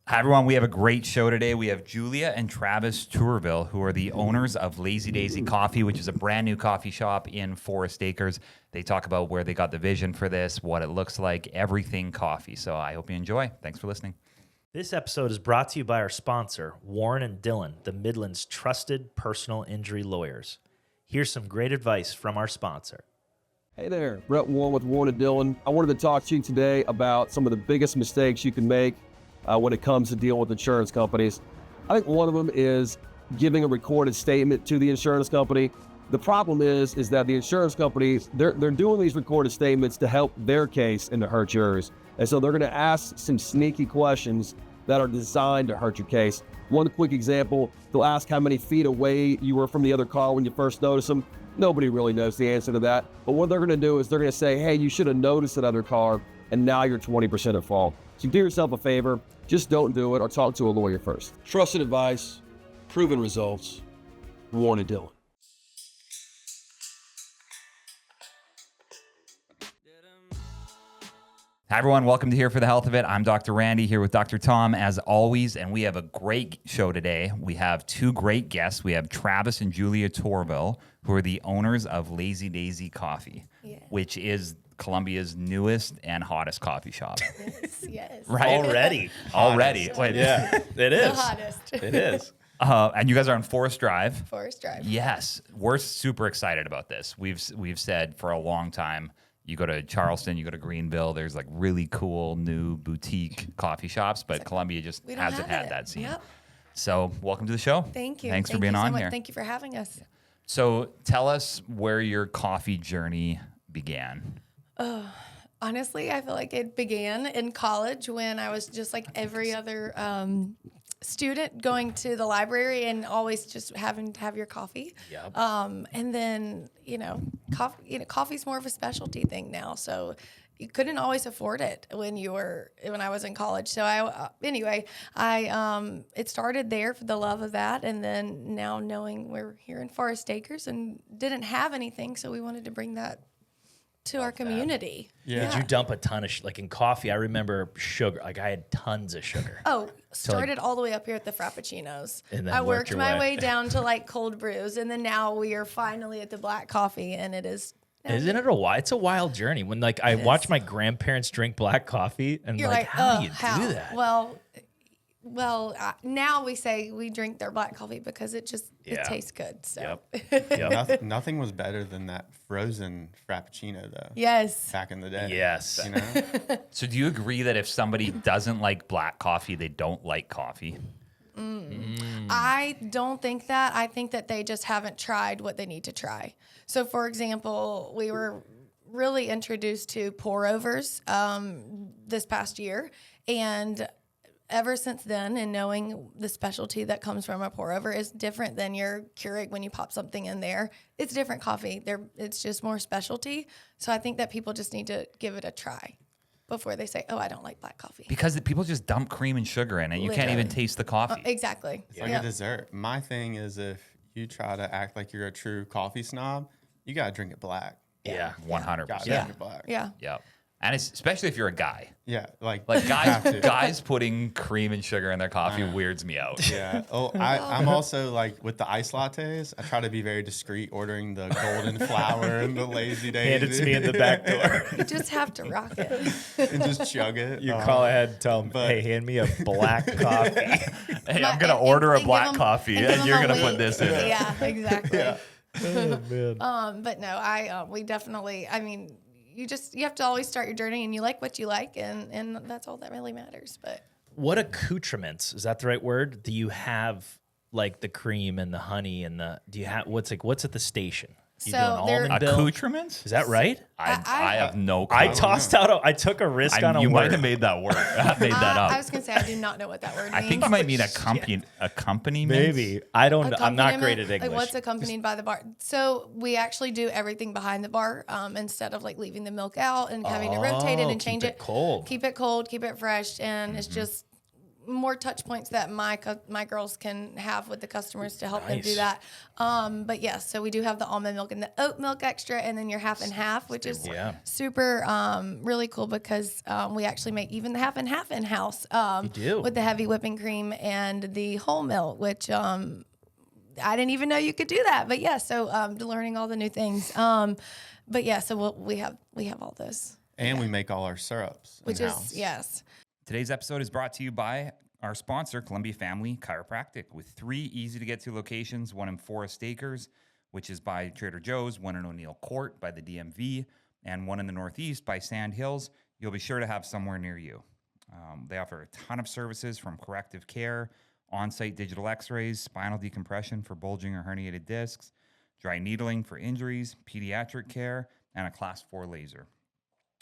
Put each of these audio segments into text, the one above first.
Hi, everyone. We have a great show today. We have Julia and Travis Tourville, who are the owners of Lazy Daisy Coffee, which is a brand new coffee shop in Forest Acres. They talk about where they got the vision for this, what it looks like, everything coffee. So I hope you enjoy. Thanks for listening. This episode is brought to you by our sponsor, Warren and Dillon, the Midland's trusted personal injury lawyers. Here's some great advice from our sponsor. Hey there, Brett Warren with Warren and Dillon. I wanted to talk to you today about some of the biggest mistakes you can make when it comes to dealing with insurance companies. I think one of them is giving a recorded statement to the insurance company. The problem is that the insurance companies, they're doing these recorded statements to help their case and to hurt yours. And so they're going to ask some sneaky questions that are designed to hurt your case. One quick example, they'll ask how many feet away you were from the other car when you first noticed them. Nobody really knows the answer to that. But what they're going to do is they're going to say, hey, you should have noticed that other car, and now you're 20% at fault. So do yourself a favor, just don't do it or talk to a lawyer first. Trusted advice, proven results, Warren and Dillon. Hi, everyone. Welcome to Here for the Health of It. I'm Dr. Randy here with Dr. Tom, as always, and we have a great show today. We have two great guests. We have Travis and Julia Tourville, who are the owners of Lazy Daisy Coffee, which is Columbia's newest and hottest coffee shop. Yes. Right? Already. Wait. Yeah, it is. The hottest. It is. And you guys are on Forest Drive. Forest Drive. Yes. We're super excited about this. We've said for a long time, you go to Charleston, you go to Greenville, there's like really cool new boutique coffee shops, but Columbia just hasn't had that scene. Yep. So welcome to the show. Thank you. Thanks for being on here. Thank you for having us. So tell us where your coffee journey began. Honestly, I feel like it began in college when I was just like every other student going to the library and always just having to have your coffee. Yep. And then, coffee's more of a specialty thing now. So you couldn't always afford it when I was in college. So it started there for the love of that. And then now knowing we're here in Forest Acres and didn't have anything. So we wanted to bring that to our community. Did you dump a ton of, like in coffee, I remember sugar, like I had tons of sugar. Oh, started all the way up here at the Frappuccinos. And then I worked worked my way down to like cold brews. And then now we are finally at the black coffee and it is. Isn't it it's a wild journey when like I watch my grandparents drink black coffee and You're like, how do you how? do that? Well, now we say we drink their black coffee because it tastes good. So Yep. Nothing was better than that frozen Frappuccino, though. yes, Back in the day. Yes. You know? So do you agree that if somebody doesn't like black coffee, they don't like coffee? I don't think that. I think that they just haven't tried what they need to try. So, for example, we were really introduced to pour-overs this past year, and ever since then, and knowing the specialty that comes from a pour-over is different than your Keurig when you pop something in there. It's different coffee. It's just more specialty. So I think that people just need to give it a try before they say, oh, I don't like black coffee. Because people just dump cream and sugar in it. You can't even taste the coffee. Exactly. It's like a dessert. My thing is if you try to act like you're a true coffee snob, you got to drink it black. Yeah, 100%. Got to drink it black. Yeah. Yep. And especially if you're a guy. Yeah. Like guys putting cream and sugar in their coffee weirds me out. Yeah. Oh, I'm also like with the iced lattes, I try to be very discreet, ordering the golden flower and the Lazy Daisy. Hand it to me in the back door. You just have to rock it. And just chug it. You call ahead and tell them, hey, hand me a black coffee. Hey, I'm going to order a black coffee and you're going to put weight. this in it. Yeah, exactly. Yeah. Oh, man. But no, we definitely, you have to always start your journey and you like what you like and that's all that really matters. But What accoutrements, is that the right word? Do you have like the cream and the honey and what's at the station? You So do an there- almond bill? Accoutrements? Is that right? I have no clue. I took a risk on a You word. might have made that word. I made that up. I was going to say, I do not know what that word means. I think you might mean accompaniment. Maybe. I'm not great at English. Like what's accompanied by the bar? So we actually do everything behind the bar instead of like leaving the milk out and having to rotate it and change keep it cold. Keep it cold, keep it fresh. And it's just more touch points that my girls can have with the customers to help them do Nice. that. But yes, so we do have the almond milk and the oat milk extra, and then your half and half, which is super really cool because we actually make even the half and half in house. You do? With the heavy whipping cream and the whole milk, which I didn't even know you could do that. But yeah, so learning all the new things. But yeah, so we have all those. And we make all our syrups Which in-house. is, yes. Today's episode is brought to you by our sponsor, Columbia Family Chiropractic, with 3 easy-to-get-to locations, one in Forest Acres, which is by Trader Joe's, one in O'Neill Court by the DMV, and one in the Northeast by Sand Hills. You'll be sure to have somewhere near you. They offer a ton of services from corrective care, on-site digital x-rays, spinal decompression for bulging or herniated discs, dry needling for injuries, pediatric care, and a Class 4 laser.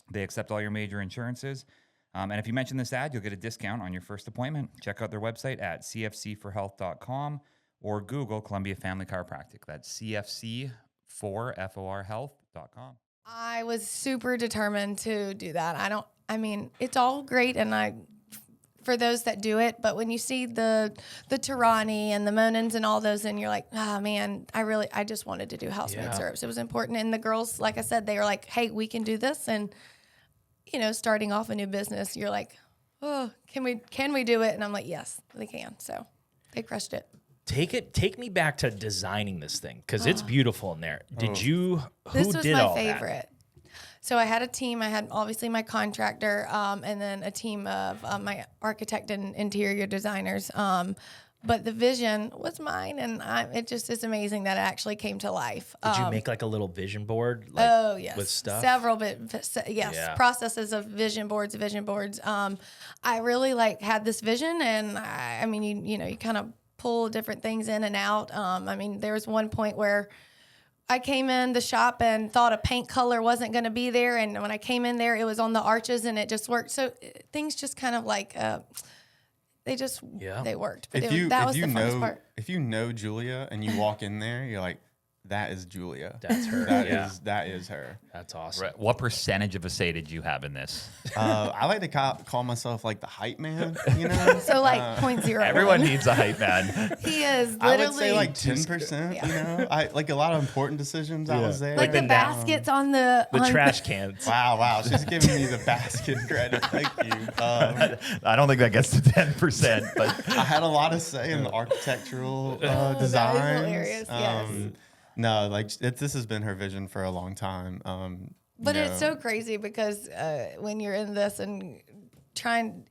They accept all your major insurances. And if you mention this ad, you'll get a discount on your first appointment. Check out their website at cfc4health.com or Google Columbia Family Chiropractic. That's cfc4health.com. I was super determined to do that. It's all great, and for those that do it, but when you see the Tirani and the Monans and all those, and you're like, oh man, I just wanted to do house-made syrups. It was important. And the girls, like I said, they were like, hey, we can do this. And, starting off a new business, you're like, oh, can we do it? And I'm like, yes, they can. So they crushed it. Take me back to designing this thing, because it's beautiful in there. Who This was did my all favorite. So I had a team. I had obviously my contractor, and then a team of my architect and interior designers. But the vision was mine, and it just is amazing that it actually came to life. Did you make like a little vision board? Yes, with stuff. several processes of vision boards. I really had this vision, and you kind of pull different things in and out. There was one point where I came in the shop and thought a paint color wasn't going to be there. And when I came in there, it was on the arches and it just worked. So things just kind of they worked. But that was the funnest part. If you know Julia and you walk in there, you're like, that is Julia. That's her. That is her. That's awesome. Right. What percentage of a say did you have in this? I like to call myself like the hype man, So 0.01. Everyone needs a hype man. He is literally. I would say 10%, I like a lot of important decisions. I was there. Like the baskets on the trash cans. Wow. She's giving me the basket credit. Thank you. I don't think that gets to 10%, but I had a lot of say in the architectural designs. That is hilarious, yes. No, this has been her vision for a long time. But it's so crazy because when you're in this and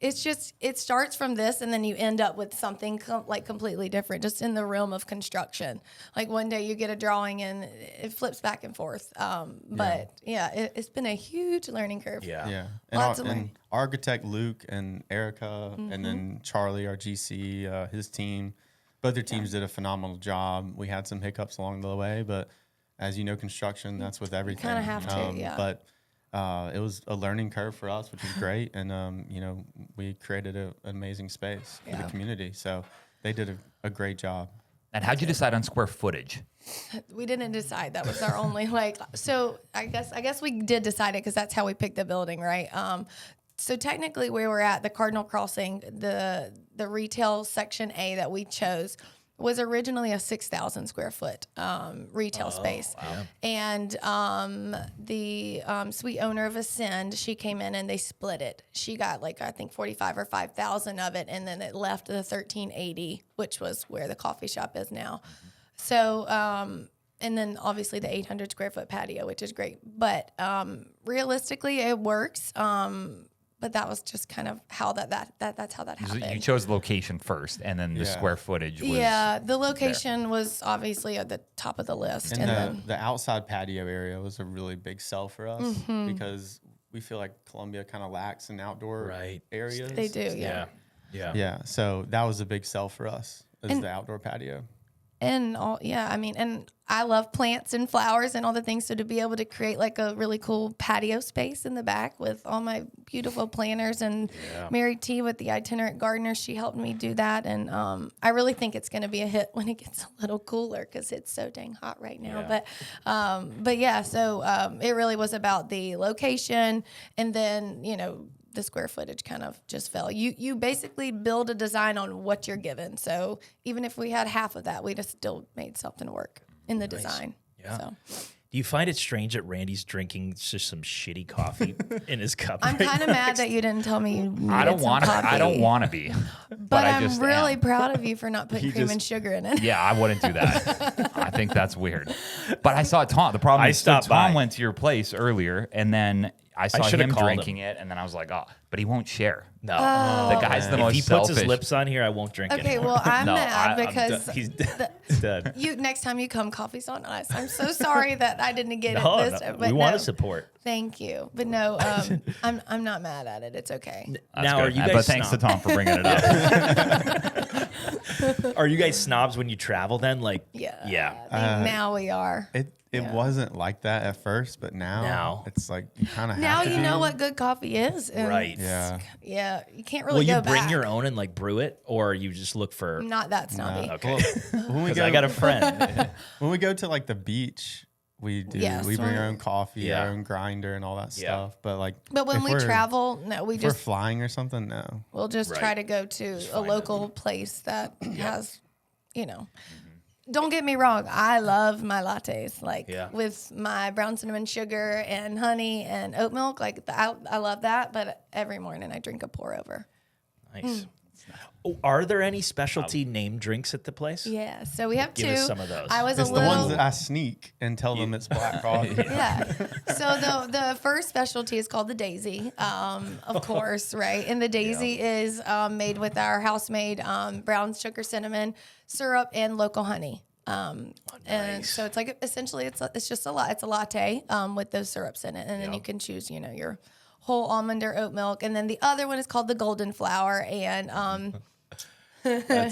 it starts from this and then you end up with something completely different, just in the realm of construction. Like one day you get a drawing and it flips back and forth. It's been a huge learning curve. Yeah. And architect Luke and Erica, and then Charlie, our GC, his team. Both their teams did a phenomenal job. We had some hiccups along the way, but as you know, construction, that's with everything. You kind of have to, yeah. But it was a learning curve for us, which was great. And, we created an amazing space for the community. So they did a great job. And how'd you decide on square footage? We didn't decide. That was our only so I guess we did decide it because that's how we picked the building, right? So technically where we're at, the Cardinal Crossing, the retail section A that we chose was originally a 6,000 square foot retail space. Wow. And the sweet owner of Ascend, she came in and they split it. She got I think 45 or 5,000 of it, and then it left the 1,380, which was where the coffee shop is now. So, and then obviously the 800 square foot patio, which is great. But realistically, it works. But that was just kind of how that's how that happened. You chose the location first, and then the square footage was the location was obviously at the top of the list. And the outside patio area was a really big sell for us because we feel like Columbia kind of lacks in outdoor areas. They do, Yeah. So that was a big sell for us, the outdoor patio. And and I love plants and flowers and all the things. So to be able to create a really cool patio space in the back with all my beautiful planters and Mary T with the itinerant gardener, she helped me do that. And I really think it's going to be a hit when it gets a little cooler because it's so dang hot right now. So it really was about the location and then, the square footage kind of just fell. You basically build a design on what you're given. So even if we had half of that, we'd have still made something work in the design. Yeah. So. Do you find it strange that Randy's drinking just some shitty coffee in his cup? I'm kind of mad that you didn't tell me you needed I don't some want to. coffee. I don't want to be. But I I'm just really am. proud of you for not putting cream just- and sugar in it. Yeah, I wouldn't do that. I think that's weird. But I saw Tom. The problem I is, so stopped Tom by. went to your place earlier, and then I saw shoulda him called drinking it, and then I was like, oh, but he won't share. No. The guy's the If most he puts selfish. his lips on here, I won't drink it. Okay, well, I'm No, mad I'm because He's dead. next time you come, coffee's on us. I'm so sorry that I didn't get No, it this no, time. we But want no, to support. Thank you. But no, I'm not mad at it. It's okay. That's Now, are good. you guys But thanks to snob? Tom for bringing it up. Are you guys snobs when you travel then? Like, Yeah. Yeah. I think now we are. It wasn't like that at first, but now it's like you kind of Now have to you be. know what good coffee is. and Right. Yeah. Yeah. You can't Will really you go bring back. your own and like brew it, or you just look for? Not that snobby. Okay. When we Because go, I got a friend. when we go to like the beach, we do. Yes, we bring when- our own coffee, Yeah. our own grinder, and all that Yeah. stuff. But like, But when if we we're- travel, no, we if we're just flying or something, no. we'll just Right. try to go to a local place that has, you know. Don't get me wrong, I love my lattes, like Yeah. with my brown cinnamon sugar and honey and oat milk. Like I love that, but every morning I drink a pour over. Nice. Oh, are there any specialty name drinks at the place? Yeah, so we have Give two. us some of those. I was It's a the little. ones that I sneak and tell them it's black coffee. Yeah. So the first specialty is called the Daisy, of course, right? And the Daisy is made with our house-made brown sugar cinnamon syrup and local honey. And so it's like essentially it's just it's a latte with those syrups in it, and then you can choose your whole almond or oat milk, and then the other one is called the Golden Flower, and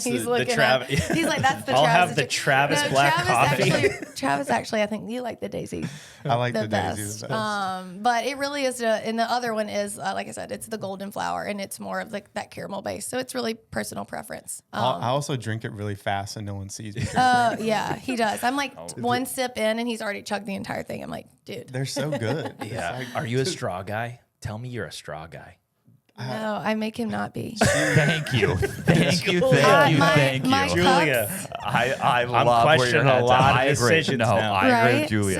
he's looking at, he's like, that's the I'll Travis. have the Travis black Travis coffee. Travis actually, I think you like the Daisy I like the the best. Daisy the best. But it really is, and the other one is, like I said, it's the Golden Flower, and it's more of like that caramel base. So it's really personal preference. I also drink it really fast and no one sees me. Yeah, he does. I'm like one sip in, and he's already chugged the entire thing. I'm like, dude, They're so good. Yeah. Are you a straw guy? Tell me you're a straw guy. no, I make him not be. Thank you. Thank you. Julia. Thank you. My- Thank my you. cups- Julia. I I'm love where questioning your a head's lot at. of I agree. decisions No, now. I agree Right. with Julia.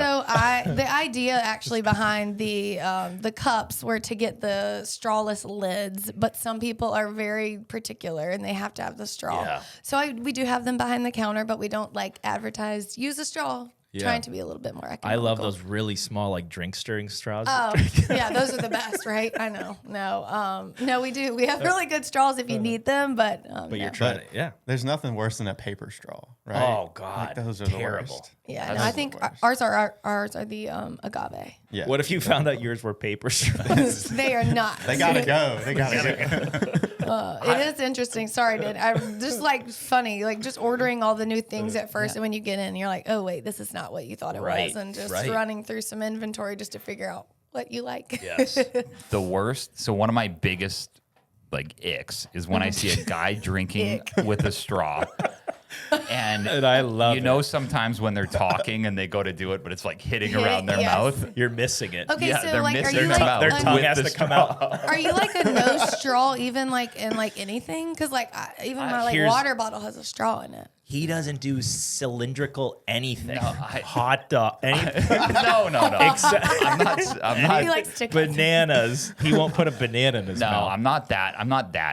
So the idea actually behind the cups were to get the strawless lids, but some people are very particular and they have to have the straw. Yeah. So we do have them behind the counter, but we don't like advertise use a straw. Yeah. Trying to be a little bit more I economical. love those really small like drink stirring straws. Oh, yeah, those are the best, right? I know. No, we do. We have really good straws if you need them, but but you're no. trying to, yeah. There's nothing worse than a paper straw, right? Oh God, Like, those are terrible. the worst. Yeah, That's no, I the think worst. ours are the agave. Yeah. What if you found out yours were paper straws? They are not. They gotta go. They gotta go. It is interesting. Sorry, dude. I'm just like funny, like just ordering all the new things at first, and when you get in, you're like, oh wait, this is not what you thought it Right, was, and just right. running through some inventory just to figure out what you like. Yes. The worst. So one of my biggest like icks is when I see a guy drinking with a straw. And I love you know sometimes when they're talking and they go to do it, but it's like hitting around their Yes. mouth. You're missing it. Okay, Yeah, so they're like, are missing you their like mouth. Their With tongue the has to come straw. out. are you like a no straw even like in like anything? Because like even my like here's- water bottle has a straw in it. He doesn't do cylindrical anything. No, Hot dog. Anything. No. Except I'm not. He likes to cut. bananas. He won't put a banana in his No, mouth. I'm not that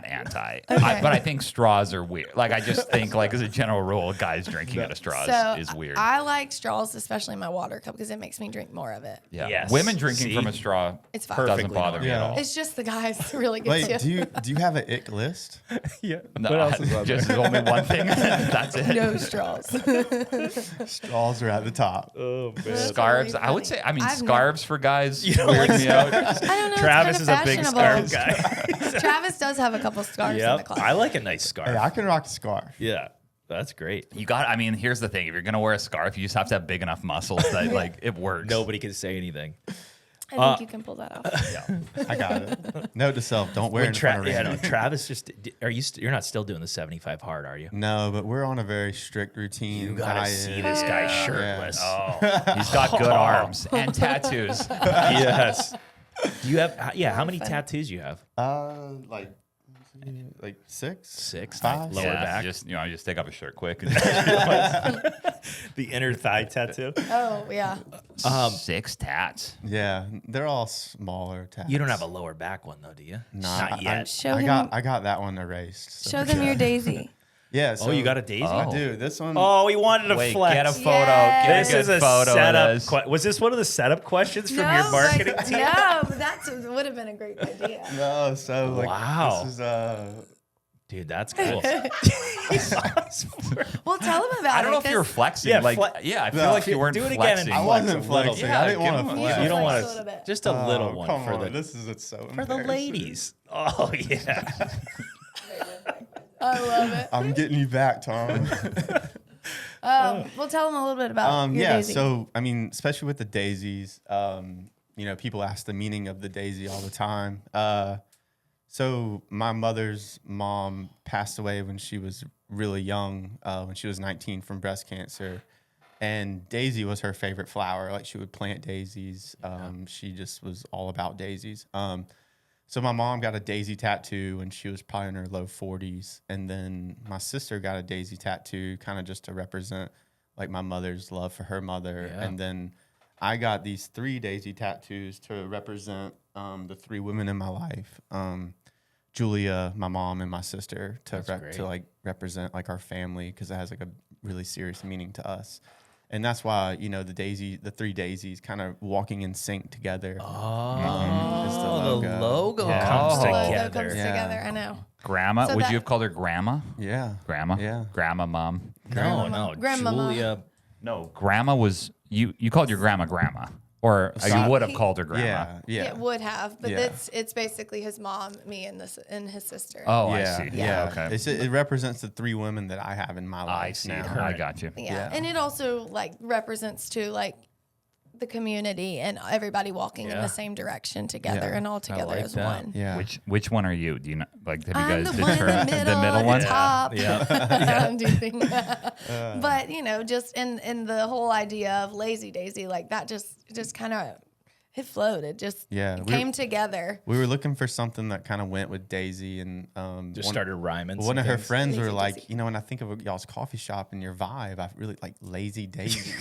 anti. But I think straws are weird. Like I just think like as a general rule, guys drinking out of straws So is weird. I like straws, especially in my water cup, because it makes me drink more of it. yeah. Yes. Women drinking See? from a straw It's fine. doesn't Perfectly bother me at normal. all. It's just the guys really get Wait, you. do you have an ick list? Yeah. No, What else is on just there? there's only one thing. That's it. No straws. Straws are at the top. Oh man. Scarves. really I would funny. say. I mean, I've scarves for guys You don't weird like me out. I don't know. Travis it's is kind a of big fashionable. scarf guy. Travis does have a couple scarves in the Yep. closet. I like a nice scarf. Hey, I can rock a scarf. Yeah. That's great. You got. I mean, here's the thing. If you're gonna wear a scarf, you just have to have big enough muscles that like it works. Nobody can say anything. I think you can pull that off. I got it. Note to self: don't wear it in front of Randy. Travis just are you? You're not still doing the 75 hard, are you? No, but we're on a very strict routine. You gotta diet. see this guy shirtless. Oh, he's got good arms and tattoos. Yes. Do you have? How many fun. tattoos you have? Like 6, 6. 5. Lower back. Just just take off a shirt quick. The inner thigh tattoo. Oh yeah. 6 tats. Yeah, they're all smaller tats. You don't have a lower back one though, do you? Not yet. Show I him. got that one erased. So. Show them your daisy. Yeah. So, You got a daisy? I do. This one. Oh, he wanted to Wait, flex. get a photo. Yes. Get This a good is a photo of setup. this. Was this one of the setup questions from your marketing team? No, but that would have been a great idea. No. So like, Wow. This is Dude, that's cool. Well, tell them about it. I don't know if you were flexing. Yeah, I feel No, like you weren't do it again and flexing. I flex wasn't a little flexing. bit. I didn't Yeah, want to give 'em flex. You don't Flex want a little bit. just a little one come for on. the This is so for the embarrassing. ladies. Oh yeah. I love it. I'm getting you back, Tom. Well, tell them a little bit about your yeah. daisy. So I mean, especially with the daisies, people ask the meaning of the daisy all the time. So my mother's mom passed away when she was really young, when she was 19 from breast cancer. And daisy was her favorite flower. Like she would plant daisies. She just was all about daisies. So my mom got a daisy tattoo when she was probably in her low 40s. And then my sister got a daisy tattoo kind of just to represent like my mother's love for her mother. Yeah. And then I got these 3 daisy tattoos to represent the 3 women in my life. Julia, my mom, and my sister to like represent like our family because it has like a really serious meaning to us. And that's why, the 3 daisies kind of walking in sync together. Is the logo. The logo Yeah. comes the logo together. comes Yeah. together. I know. Grandma? So Would that- you have called her grandma? Yeah. Grandma? Yeah. Grandma, mom. No, Grandmama. Julia. No, grandma was you called your grandma grandma. Or you would have called her grandma. Yeah. Yeah. It would have, but Yeah. it's basically his mom, me, and his sister. Oh, I yeah, see. yeah. Okay. It represents the 3 women that I have in my life I see. now. I got you. Yeah. And it also like represents to like the community and everybody walking in Yeah. the same direction together Yeah. and all together like as that. one. Yeah. Which one are you? Do you know? Like, have you I'm guys the one in determined the middle, middle at one? the top. Yeah. I'm doing that. But just in the whole idea of Lazy Daisy, like that just kind of it flowed. It just came together. We were looking for something that kind of went with Daisy, and Just started rhyming. one some of her things. friends were Lazy like, Daisy. when I think of y'all's coffee shop and your vibe, I really like Lazy Daisy.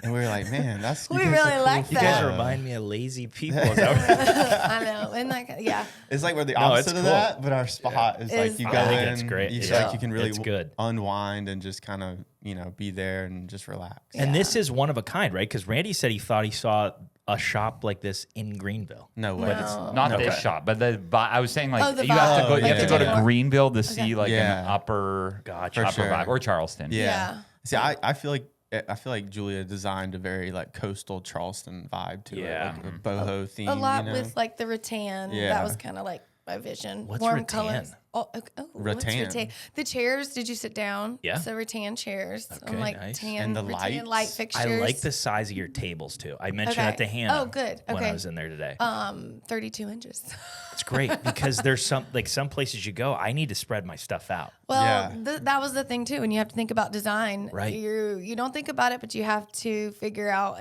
And we were like, man, that's We you guys really are cool like You guys that. remind me of lazy people. Is that I know. And like yeah. It's like we're the No, it's opposite of cool. that, but our spot is like Is- you I go think in, it's great. you feel Yeah. like you can really It's good. unwind and just kind of be there and just relax. And this is one of a kind, right? Because Randy said he thought he saw a shop like this in Greenville. No way. But it's not Okay. this shop, but I was saying like Oh, the you have to vibe. go. You have to Okay. go to Yeah. Greenville to see like Yeah. an upper, Gotcha. upper For sure. vibe, or Charleston. Yeah. See, I feel like Julia designed a very like coastal Charleston vibe to Yeah. it, like a boho theme. A lot you know? with like the rattan. Yeah. That was kind of like my vision. What's Warm rattan? colors. Oh, okay. What's Rattan. rattan? The chairs. Did you sit down? Yeah. So rattan chairs. Okay, on like nice. tan, And the rattan lights. light fixtures. I like the size of your tables too. I mentioned Okay. that to Hannah. Oh, good. When I Okay. was in there today. 32 inches. It's great because there's some places you go. I need to spread my stuff out. Well, Yeah. that was the thing too. And you have to think about design. Right. You don't think about it, but you have to figure out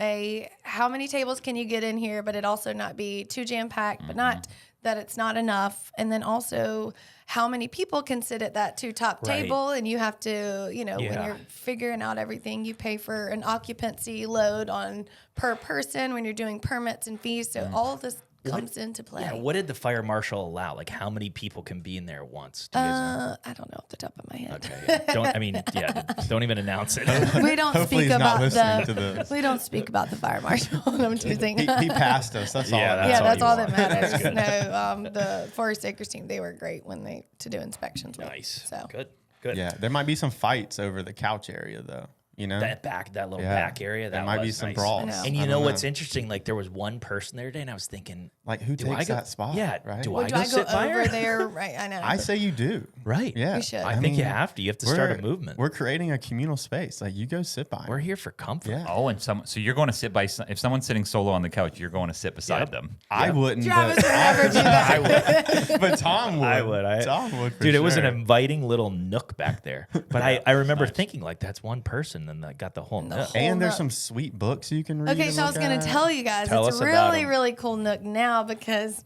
how many tables can you get in here, but it also not be too jam packed, but not that it's not enough. And then also how many people can sit at that top Right. table. And you have to, when Yeah. you're figuring out everything, you pay for an occupancy load on per person when you're doing permits and fees. So all of this comes into play. Yeah. What did the fire marshal allow? Like how many people can be in there at once? Do you guys know? I don't know off the top of my head. Okay. Don't even announce it. We don't Hopefully speak he's not about listening to this. we don't speak about the fire marshal. I'm teasing. he passed us. That's all. Yeah, that Yeah, matters. that's all you that want. matters. No, the Forest Acres team, they were great when to do inspections with. Nice. So Good. Yeah, there might be some fights over the couch area though. That little Yeah. back area. There That might be was some nice. brawls. I know. And I you don't know what's interesting? Like there was one person there today, and I was thinking, Like who do I takes go, that spot? Yeah. Right. Do Well, I do go I go sit by over her? there? Right, I know. I say you do. Right. Yeah. We should. I think you mean, have to. You have to start a movement. We're creating a communal space. Like you go sit by. We're here for comfort. Yeah. Oh, and so you're going to sit by if someone's sitting solo on the couch, you're going to sit beside Yep. them. I wouldn't. Travis but, would never do that. but Tom would. I would. Tom would. For Dude, it was an sure. inviting little nook back there. But I remember thinking like that's one person and then got the whole The nook. whole And there's nook. some sweet books you can read. Okay, and so I was look going to at. tell you guys, Tell it's us a about really, 'em. really cool nook now because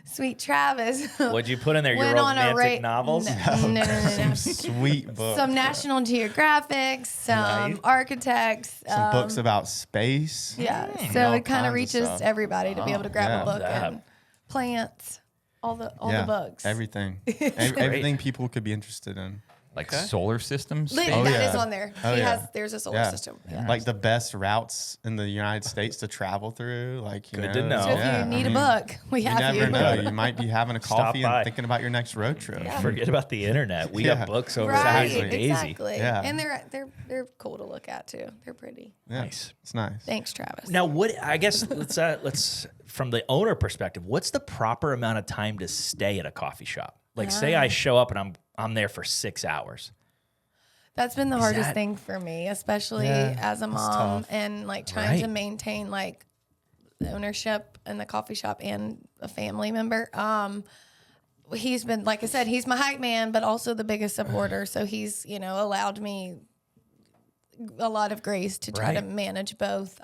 Sweet Travis What'd you put in there? Your went on a romantic novels? No. Some sweet books. Some National Geographics, some Nice. architects. Some books about space. Yeah, all so it kind kinds of of reaches stuff. everybody to be able to grab yeah. a book That. and plants, all the Yeah, books. Everything. Everything people could be interested in. Like solar systems. That Oh, is yeah. on there. Oh, He yeah. has. There's a solar Yeah. system. Yeah. Like the best routes in the United States to travel through. Like, you Good know, to know. So if yeah, you need I mean, a book, we You have never you. know. You might be having a Stop coffee by. and thinking about your next road trip. Forget about the internet. We Yeah. got books over Right, there. Daisy. exactly. Yeah. And they're cool to look at too. They're pretty. Yeah, Nice. It's nice. Thanks, Travis. Now, what I guess let's from the owner perspective, what's the proper amount of time to stay at a coffee shop? Like, say I show up and I'm there for 6 hours. That's been the hardest that- thing for me, especially Yeah, as a it's mom tough. and like trying to Right. maintain like the ownership in the coffee shop and a family member. He's been, like I said, he's my hype man, but also the biggest supporter. So he's, allowed me a lot of grace to try to Right. manage both.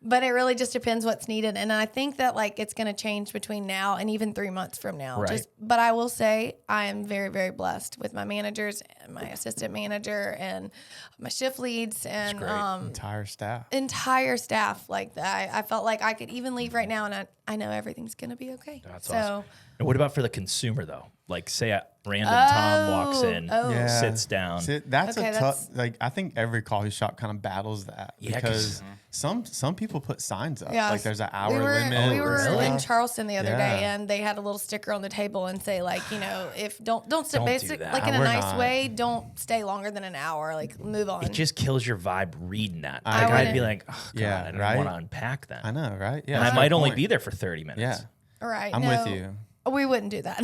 But it really just depends what's needed. And I think that like it's going to change between now and even 3 months from now. Right. But I will say I am very, very blessed with my managers and my assistant manager and my shift leads and Entire staff. entire staff. Like that. I felt like I could even leave right now and I know everything's going to be okay. That's so, awesome. And what about for the consumer though? Like, say a random Tom walks in, Yeah. sits down. That's Okay, a that's- tough. Like I think every coffee shop kind of battles that Yeah, because some people put signs up. Yeah, Like there's an hour we were, limit. We or were in stuff. Charleston the other day, Yeah. and they had a little sticker on the table and say like, if don't sit Don't do basic that. like in a We're nice not. way, don't stay longer than an hour. Like move on. It just kills your vibe reading that. I Like, I'd be wouldn't- like, oh, God, Yeah, I don't right? want to unpack that. I know, right? Yeah, And I that's might the only point. be there for 30 minutes. Yeah, All right, I'm with you. We wouldn't do that,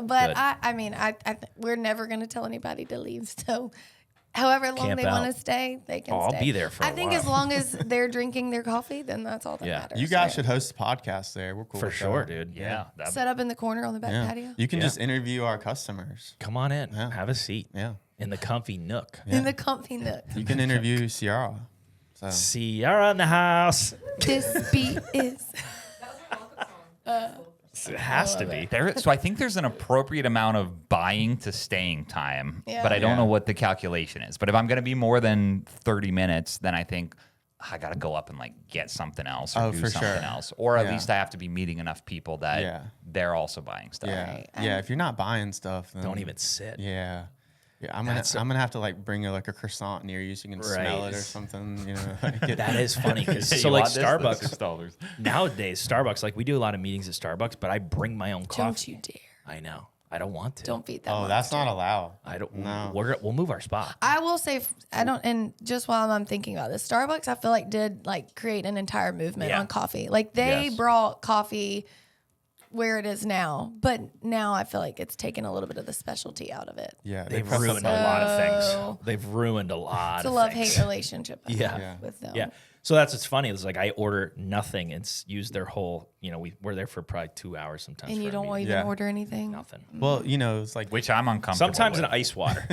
but Good. we're never going to tell anybody to leave. So, however long Camp they want out. to stay, they can. Oh, I'll stay. be there for I a think while. as long as they're drinking their coffee, then that's all that Yeah. matters. You guys right? should host a podcast there. We're cool For with sure, that. dude. Yeah. that'd set up in the corner on the back Yeah. patio You can Yeah. just interview our customers. Come on in. Yeah. Have a seat Yeah. in the comfy nook. in the comfy nook. You can interview Ciara. So Ciara in the house. This beat is. It has to be. So I think there's an appropriate amount of buying to staying time, Yeah. but I don't Yeah. know what the calculation is. But if I'm going to be more than 30 minutes, then I think I got to go up and like get something else or Oh, do for something sure. else. Or at Yeah. least I have to be meeting enough people that Yeah. they're also buying stuff. yeah, Right. yeah. If you're not buying stuff, then Don't even sit. Yeah. Yeah, I'm gonna have to like bring like a croissant near you so you can smell Right. it or something. You know, like That is funny because so You like want this? Starbucks That's $6. nowadays, Starbucks, like we do a lot of meetings at Starbucks, but I bring my own coffee. Don't you dare. I know. I don't want to. Don't beat that. Oh, that's monster. not allowed. I don't. No. We'll move our spot. I will say, I don't, and just while I'm thinking about this, Starbucks, I feel like did like create an entire movement Yeah. on coffee. Like they Yes. brought coffee where it is now, but now I feel like it's taken a little bit of the specialty out of it. Yeah, They've press ruined the a lot of So- things. They've ruined a lot It's a of love-hate things. relationship I Yeah. have Yeah. with them. Yeah. So that's what's funny. It's like I order nothing and use their whole. We're there for probably 2 hours sometimes. And for you a don't meeting. even Yeah. order anything. Nothing. Well, you know, it's like Which I'm uncomfortable Sometimes with. an ice water.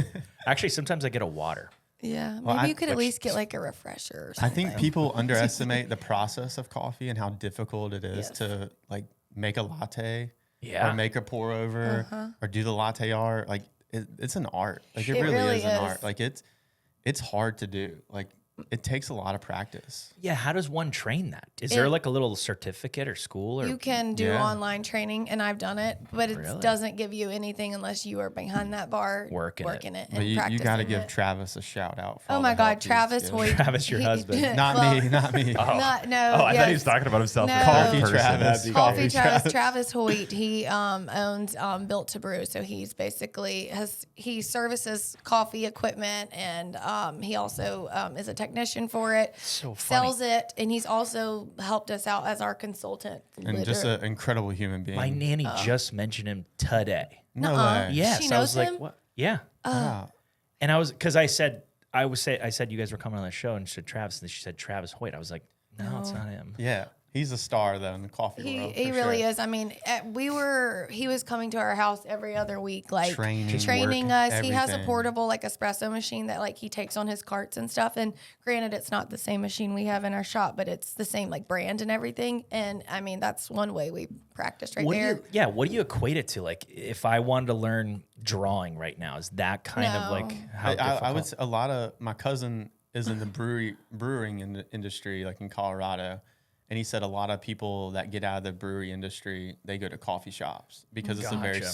Actually, sometimes I get a water. Yeah. Well, Maybe I- you could at which- least get like a refresher or I something. think people underestimate the process of coffee and how difficult it is Yes. to like make a latte Yeah. or make a pour over or do the latte art. Like it's an art. Like it It really, really is an is. art. Like it's hard to do. Like it takes a lot of practice. Yeah. How does one train that? Is there It- like a little certificate or school or? you can do Yeah. online training, and I've done it, but it Really? doesn't give you anything unless you are behind that bar Working it. it and But you got to practicing give it. Travis a shout out. For Oh all my the God, help he's Travis given. Hoyt. Travis, your husband. Not Well, me, not me. Not, no. Oh, I yes. thought he was talking about himself. No. as a third Coffee person. Travis. Coffee Travis, Travis Hoyt. He owns Built to Brew, so he's basically he services coffee equipment, and he also is a technician for it. So funny. Sells it, and he's also helped us out as our consultant. And just an incredible human being. My nanny just mentioned him today. no Nuh-uh. way. Yes, She I knows was him? like, what? Yeah. Wow. And I was because I said you guys were coming on the show, and she said Travis, and she said Travis Hoyt. I was like, no, it's not him. Yeah. He's a star though in the coffee world. He for really sure. is. I mean, he was coming to our house every other week, like Training, work, us. He has a everything. portable like espresso machine that like he takes on his carts and stuff. And granted, it's not the same machine we have in our shop, but it's the same like brand and everything. And I mean, that's one way we practice right there. What do you equate it to? Like, if I wanted to learn drawing right now, is that kind of like how difficult? I would say a lot of my cousin is in the brewing industry, like in Colorado. And he said a lot of people that get out of the brewery industry, they go to coffee shops because it's a very Gotcha.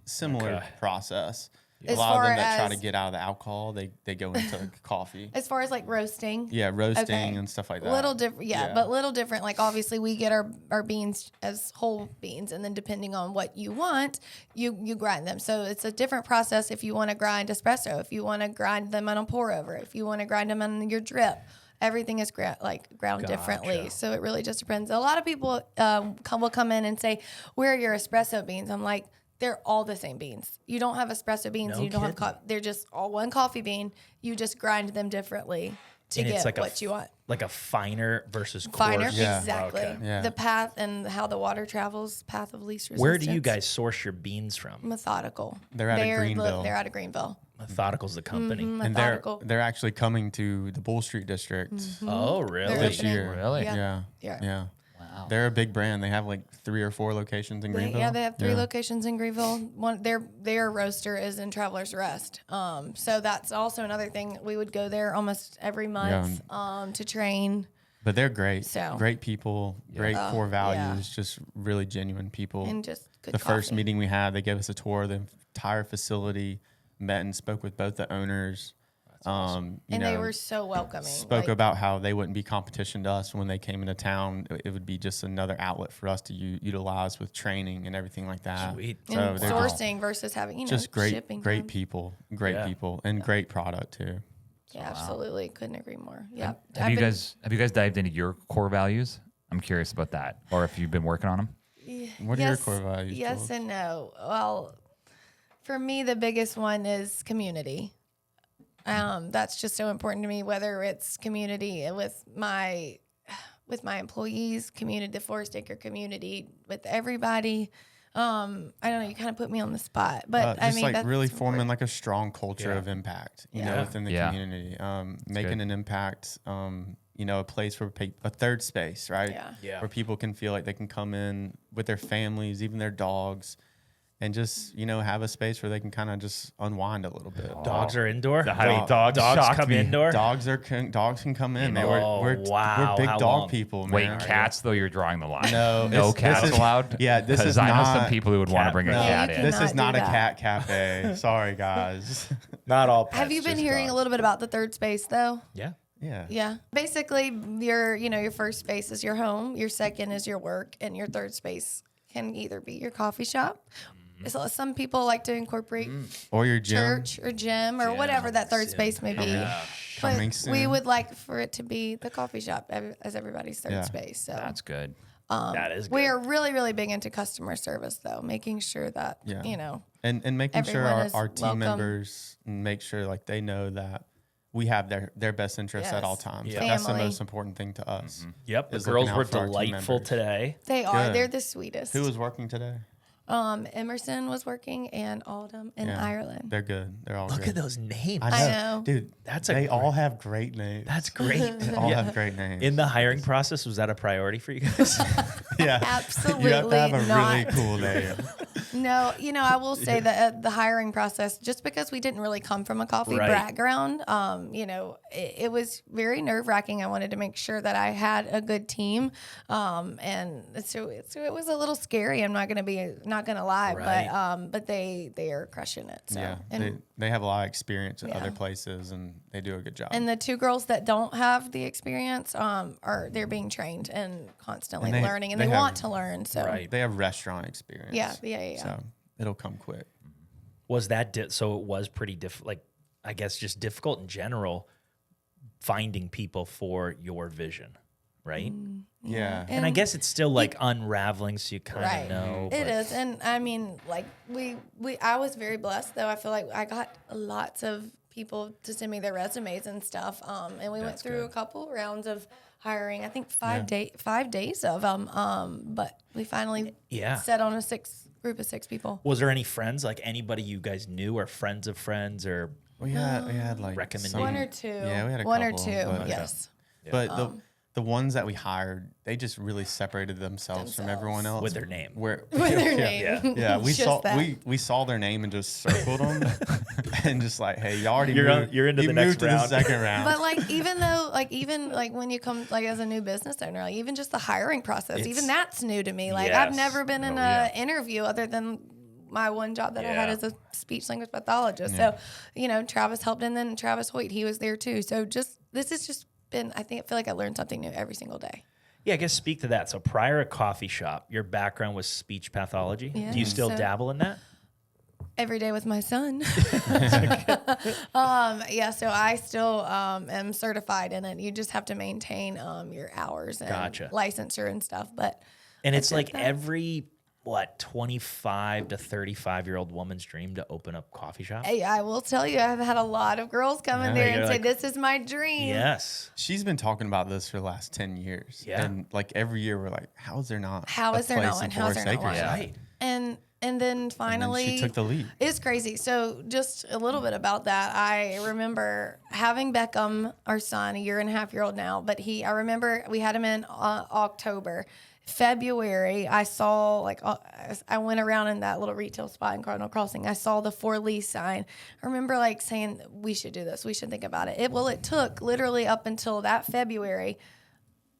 similar process. As A lot of far them that try as- to get out of the alcohol, they go into coffee. As far as like roasting, Yeah, roasting Okay. and stuff like that. little different, Yeah. but little different. Like obviously, we get our beans as whole beans, and then depending on what you want, you grind them. So it's a different process. If you want to grind espresso, if you want to grind them on a pour over, if you want to grind them on your drip, everything is ground differently. So it really just depends. A lot of people will come in and say, "Where are your espresso beans?" I'm like, they're all the same beans. You don't have espresso beans. No and you don't have kidding. coffee. They're just all one coffee bean. You just grind them differently to And get it's like what you want. like a finer versus Finer, coarse. Yeah. exactly. Okay. Yeah. The path and how the water travels, path of least resistance. Where do you guys source your beans from? Methodical. They're out of Greenville. They're out of Greenville. Methodical's the company. and Methodical. they're actually coming to the Bull Street district Oh, They're really? this opening. year. Really? Yeah. Yeah. Yeah. Wow. They're a big brand. They have like 3 or 4 locations in Greenville. They have 3 locations in Greenville. One, their roaster is in Travelers Rest. So that's also another thing. We would go there almost every month to train. But they're great. So- Great people, great core values, yeah. just really genuine people. And just good the first coffee. meeting we had, they gave us a tour of the entire facility, met and spoke with both the owners. You And they know, were so welcoming. spoke Like, about how they wouldn't be competition to us when they came into town. It would be just another outlet for us to utilize with training and everything like that. Sweet. So and they're sourcing versus having, just great, shipping. great time. people, and great product too. Yeah, absolutely. Couldn't agree more. Yeah. Have you guys dived into your core values? I'm curious about that, or if you've been working on them. What are your core values? Yes Jules? and no. Well, for me, the biggest one is community. That's just so important to me. Whether it's community with my employees, community, the Forest Acre community, with everybody. I don't know. You kind of put me on the spot, but I just mean, like that's really important. forming like a strong culture Yeah. of impact, you Yeah. know, within the Yeah. community, making an impact, you know, a place for a third space, right? Yeah. Yeah. Where people can feel like they can come in with their families, even their dogs, and just, you know, have a space where they can kind of just unwind a little bit. Dogs are indoor. honey Wait, dogs shocked come me. indoor. Dogs can come in. Man. Oh, wow. We're big How dog long? people, Wait, man. cats though, you're drawing the line. No, no this cats is- allowed. yeah, this is because I know some not people who would want to cat- bring a no. cat you in. This cannot is do not a that. cat cafe. Sorry, guys. Not all pets. Have you been just hearing a dogs. little bit about the third space though? Yeah. Yeah. Yeah. Basically, your first space is your home, your second is your work, and your third space can either be your coffee shop. So some people like to incorporate Or your gym. church or gym or whatever that third space may be. Coming But soon. we would like for it to be the coffee shop as everybody's third Yeah. space. So That's good. That is good. we are really, really big into customer service, though, making sure that Yeah. And making sure Everyone is our team welcome. members make sure like they know that we have their best interests at all Yes. times. Yeah. Like, that's the Family. most important thing to us. Yep. The is girls looking were out for our team delightful members. today. they are. Good. They're the sweetest. Who was working today? Emerson was working and Oldham in Yeah. Ireland. They're good. They're all Look good. at those names. I know. I know. Dude, That's they a all have great names. That's great. They all have great names. In the hiring process, was that a priority for you guys? yeah. Absolutely You have to have a not. really cool name. No, I will say that the hiring process, just because we didn't really come from a coffee Right. background, it was very nerve wracking. I wanted to make sure that I had a good team, and so it was a little scary. I'm not gonna lie, Right. but they are crushing it. So. Yeah. And, They have a lot of experience at Yeah. other places and they do a good job. and the 2 girls that don't have the experience, they're being trained and constantly And they- learning, and they they have- want to learn. So Right. they have restaurant experience. Yeah. So it'll come quick. Was that so? It was pretty I guess just difficult in general finding people for your vision, right? Yeah. And I guess it's still like unraveling, so you kind of Right. know. It but- is, and I mean, like I was very blessed though. I feel like I got lots of people to send me their resumes and stuff, and we went through a couple rounds of hiring. I think 5 days of them. But we finally set on a group of 6 people. Was there any friends, like anybody you guys knew or friends of friends or? We had like recommendation. One or two. Yeah, we had a one couple, or two. but- Yes. But the ones that we hired, they just really separated themselves from everyone else With their name. With their name. Yeah, we Just saw that. we saw their name and just circled them, and just like, hey, y'all already You're moved. you're into you the moved next to round. the second round. But like even when you come like as a new business owner, like even just the hiring process, even that's new to me. Like I've Yes. never been in a interview other than my one job that I had Yeah. as a speech language pathologist. So, Travis helped, and then Travis Hoyt, he was there too. So this has just been, I feel like I learned something new every single day. Yeah, I guess speak to that. So prior to coffee shop, your background was speech pathology. Yeah, Do you still so- dabble in that? Every day with my son. So I still am certified in it. You just have to maintain your hours and Gotcha. licensure and stuff. But And it's like that. every 25 to 35-year-old woman's dream to open up coffee shop. hey, I will tell you, I've had a lot of girls come in there you're and say, like- "This is my dream." Yes. She's been talking about this for the last 10 years. Yeah. And like every year we're like, how is there not How a is there place not in one? How is Forest there not Acres? one? Right. And then finally, she took the lead. It's crazy. So just a little bit about that. I remember having Beckham, our son, a 1.5-year-old now, but I remember we had him in October. February, I saw I went around in that little retail spot in Cardinal Crossing. I saw the for lease sign. I remember saying, we should do this. We should think about it. It took literally up until that February.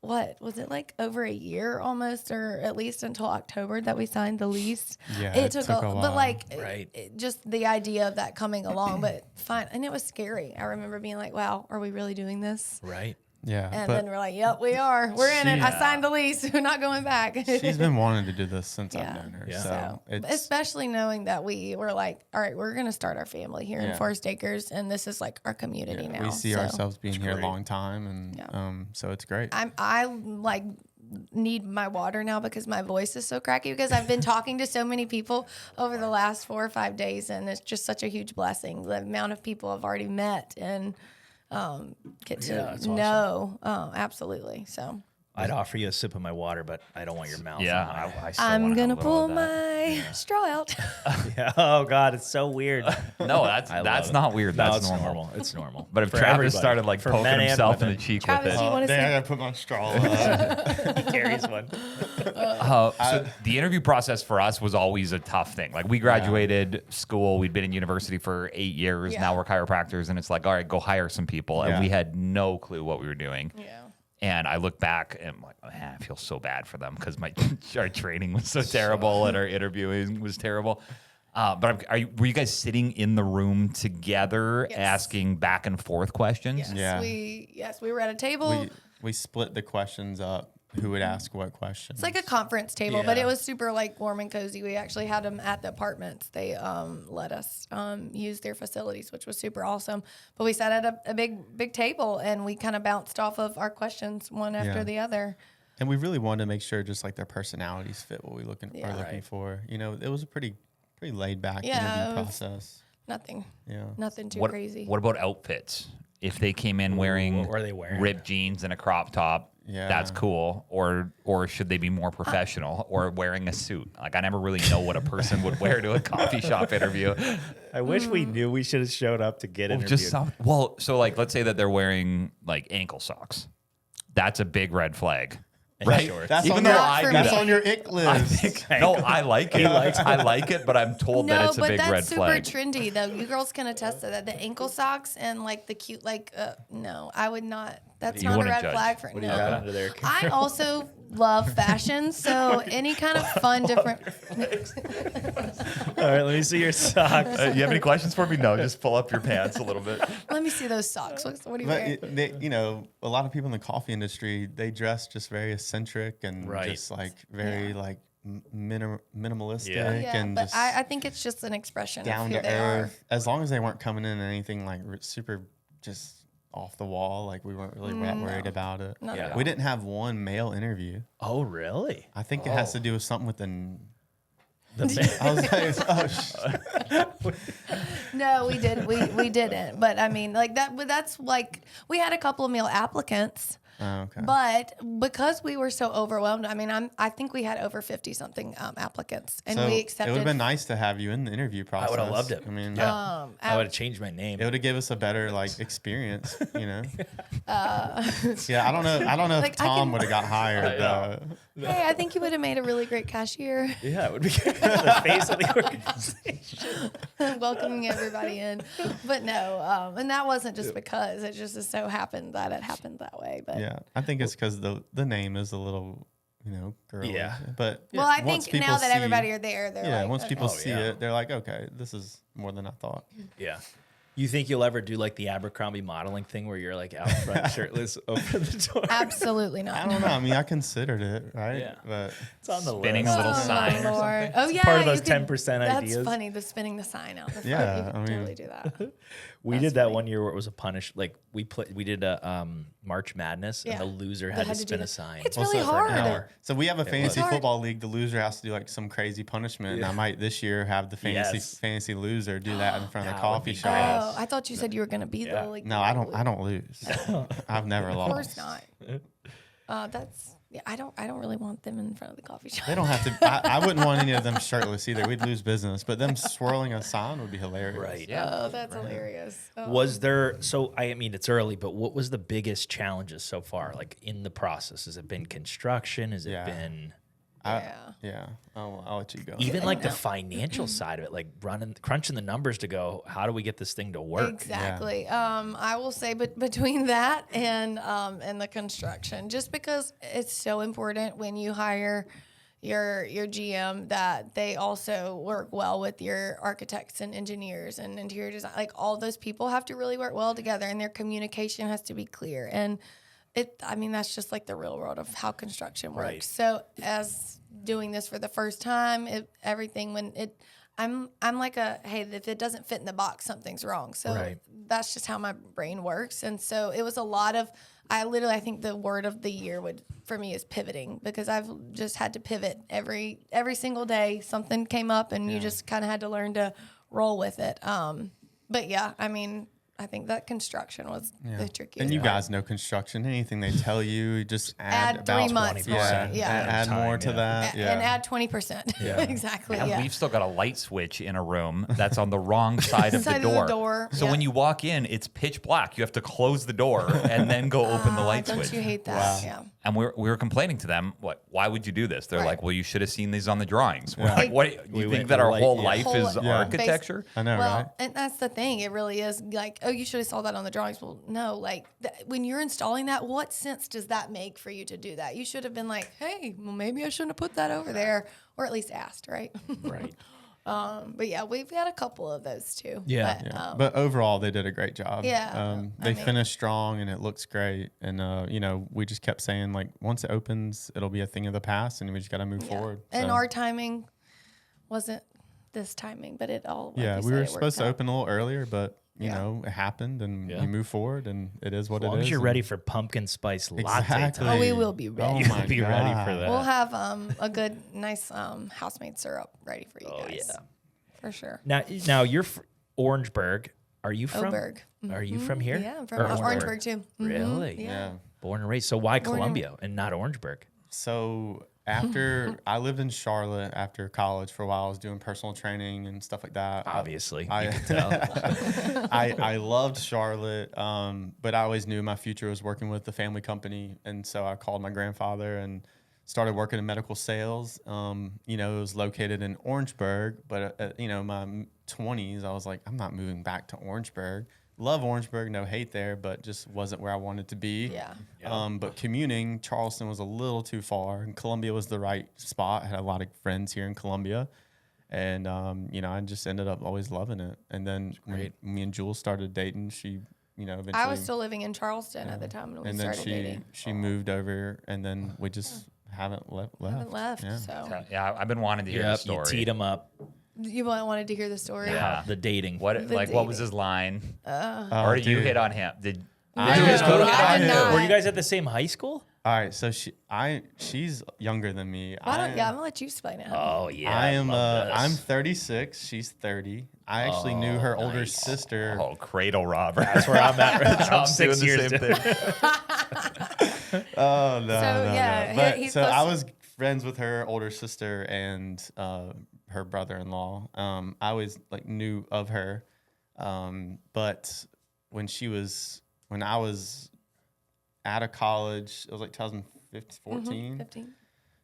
What was it, like over a year almost, or at least until October that we signed the lease? Yeah, it took a while. but Right. just the idea of that coming along, but fine. And it was scary. I remember being like, wow, are we really doing this? Right. Yeah. And but then we're like, yep, we are. We're in it. I signed the lease. We're not going back. she's been wanting to do this since I've Yeah. known her. Yeah. So it's especially knowing that we were like, all right, we're going to start our family here in Yeah. Forest Acres, and this is like our community now. we see So ourselves being here a great. long time, and so it's great. I like need my water now because my voice is so cracky because I've been talking to so many people over the last 4 or 5 days, and it's just such a huge blessing. The amount of people I've already met and get to that's awesome. know. Absolutely. So I'd offer you a sip of my water, but I don't want your mouth. Yeah, on mine. I still I'm wanna going to have a little pull of that. my straw out. Yeah. Oh God, it's so weird. No, I that's love it. not weird. No, That's it's normal. It's normal. But if For Travis everybody. started For poking men and himself in the women. cheek Travis, with do you it. want to Dang, I say? gotta put my straw up. He carries one. So the interview process for us was always a tough thing. Like we graduated school, we'd been in university for 8 years. Yeah. Now we're chiropractors, and it's like, all right, go hire some people. And Yeah. we had no clue what we were doing. Yeah. And I look back and I'm like, man, I feel so bad for them because our training was so terrible and our interviewing was terrible. But were you guys sitting in the room together Yes. asking back and forth questions? Yes, Yeah. we were at a table. we split the questions up. Who would ask what questions? It's like a conference table, but Yeah. it was super warm and cozy. We actually had them at the apartments. They let us use their facilities, which was super awesome. But we sat at a big table and we kind of bounced off of our questions one after Yeah. the other. And we really wanted to make sure just like their personalities fit what we are looking Right. for. It was a pretty laid back Yeah, interview it was- process. Nothing Yeah. too What, crazy. what about outfits? If they came in wearing what were they wearing? ripped jeans and a crop top, Yeah. that's cool. Or should they be more professional or wearing a suit? Like I never really know what a person would wear to a coffee shop interview. I wish we knew. We should have showed up to get interviewed. So like let's say that they're wearing like ankle socks. That's a big red flag. And Right? shorts. That's Even on though your, I do that's that. on your ick list. No, I like it. I like it, but I'm told that No, it's a but big that's red super flag. trendy though. You girls can attest to that. The ankle socks and like the cute no, I would not. That's You not a wouldn't red judge. flag for What do you got under there? I also love fashion, so any kind of fun, different. All right, let me see your socks. You have any questions for me? No, just pull up your pants a little bit. Let me see those socks. What are you But wearing? a lot of people in the coffee industry, they dress just very eccentric and Right. just like very minimalistic Yeah. Yeah, and but just I think it's just an expression down of who to they are. earth. As long as they weren't coming in anything like super just off the wall, like we weren't really worried about it. Not at We all. didn't have one male interview. Oh, really? I think it has to do with something with the. The I was like, oh, No, we didn't. We didn't. But I mean, like that. But that's like we had a couple of male applicants. Oh, okay. But because we were so overwhelmed, I mean, I think we had over 50 something applicants, and So we it accepted. would have been nice to have you in the interview process. would have loved it. I mean, I would have changed my name. it would have given us a better like experience, you know. Yeah, I don't know Like, if I Tom can- would have got hired. Hey, I think you would have made a really great cashier, Yeah, it would be the face of the organization. welcoming everybody in. But no, and that wasn't just because it just so happened that it happened that way. But Yeah, I think it's because the name is a little, girly. Yeah. But well, I once think now people that see- everybody are there, they're yeah, like, once people okay. see it, they're like, okay, this is more than I thought. Yeah. You think you'll ever do like the Abercrombie modeling thing where you're like out front shirtless over the door? Absolutely not. I don't know. I mean, I considered it, right? Yeah. But It's on the Spinning list. a little Oh, sign my or Lord. something. Oh yeah, part of those you could- 10% That's ideas. funny. The spinning the sign out the front. Yeah, You could I mean- totally do that. We That's did that funny. one year where it was a punish. Like we did a March Madness, and Yeah. the loser They had to do spin a that. sign. It's really Also, hard. So we have a fantasy hard. football league. The loser has to do like some crazy punishment. And I might this year have the Yes. fantasy loser do that in front of the That would coffee be shop. great. Oh, I thought you said you were going to be Yeah. the like. No, I don't lose. I've never Of lost. course not. I don't really want them in front of the coffee shop. They don't have to. I wouldn't want any of them shirtless either. We'd lose business. But them swirling a sign would be hilarious. Right. Oh, that's hilarious. Oh. Was there? So I mean, it's early, but what was the biggest challenges so far? Like in the process, has it been construction? Has it Yeah. been Yeah. I'll let you go. even like the financial side of it, like crunching the numbers to go? How do we get this thing to work? Exactly. I will say, but between that and the construction, just because it's so important when you hire your GM that they also work well with your architects and engineers and interior design. Like all those people have to really work well together, and their communication has to be clear. And that's just like the real world of how construction works. Right. So as doing this for the first time, I'm like hey, if it doesn't fit in the box, something's wrong. So Right. that's just how my brain works. And so it was a lot of, I think the word of the year for me is pivoting, because I've just had to pivot every single day. Something came up and you just kind of had to learn to roll with it. But yeah, I mean, I think that construction was the trickiest. And you part. guys know construction. Anything they tell you, just Add about 3 months more. Yeah, Yeah. add more to that. And add 20%. Yeah. Exactly. And Yeah. we've still got a light switch in a room that's on the wrong side of the Side of the door. door, So yeah. when you walk in, it's pitch black. You have to close the door and then go open the light Don't switch. you hate that? Yeah. And we were complaining to them, why would you do this? They're Right. like, well, you should have seen these on the drawings. We're Yeah. like, what? You We think went that our light- whole yeah. life is Whole- architecture? I know, Well, right? and that's the thing. It really is like, oh, you should have saw that on the drawings. Well, no, like when you're installing that, what sense does that make for you to do that? You should have been like, hey, well, maybe I shouldn't have put that over there, or at least asked, right? Right. But yeah, we've had a couple of those too. Yeah. But, Yeah. But overall, they did a great job. Yeah, They finished strong, and it looks great. And we just kept saying like, once it opens, it'll be a thing of the past, and we just got to move yeah. forward. And So, our timing wasn't this timing, but it all. Like yeah, you we said, were it supposed to worked out. open a little earlier, but Yeah. it happened, and Yeah. we move forward, and it is what As it long is. as you're and- ready for pumpkin spice latte Exactly. time. Oh, we will be ready. Oh my Be ready for God. that. We'll have a good, nice house-made syrup ready for you Oh, guys. yeah. For sure. Now you're Orangeburg. Are you from? Oberg. Are you from here? Yeah, I'm from Or Orangeburg too. Mhm. Really? Yeah. Born and raised. So why Born and- Columbia and not Orangeburg? So after I lived in Charlotte after college for a while, I was doing personal training and stuff like that. Obviously, I, you can tell. I loved Charlotte, but I always knew my future was working with the family company, and so I called my grandfather and started working in medical sales. It was located in Orangeburg, but my 20s, I was like, I'm not moving back to Orangeburg. Love Orangeburg, no hate there, but just wasn't where I wanted to be. Yeah. But commuting, Charleston was a little too far, and Columbia was the right spot. I had a lot of friends here in Columbia, and I just ended up always loving it. And then when me and Jules started dating, she, eventually. I was still living in Charleston at the time when we and then started dating. she moved over, and then we just haven't left. Haven't left. Yeah. So Yeah, I've been wanting to hear the Yep, story. you teed him up. you wanted to hear the story? Yeah. The dating. What The what was dating. his line? Oh, Or did you dude. hit on him? Did I you did. just go to I did not. Were you guys at the same high school? All right, so she's younger than me. I'm gonna let you explain it. Oh yeah. I am. love this. I'm 36. She's 30. I actually knew her older sister. Oh, cradle robber. That's where I'm at. I'm I'm 6 doing the years. same thing. Oh no, So, no, yeah, no. But he's so I close- was friends with her older sister and her brother-in-law. I always like knew of her, but when I was out of college, it was like 2014. 15.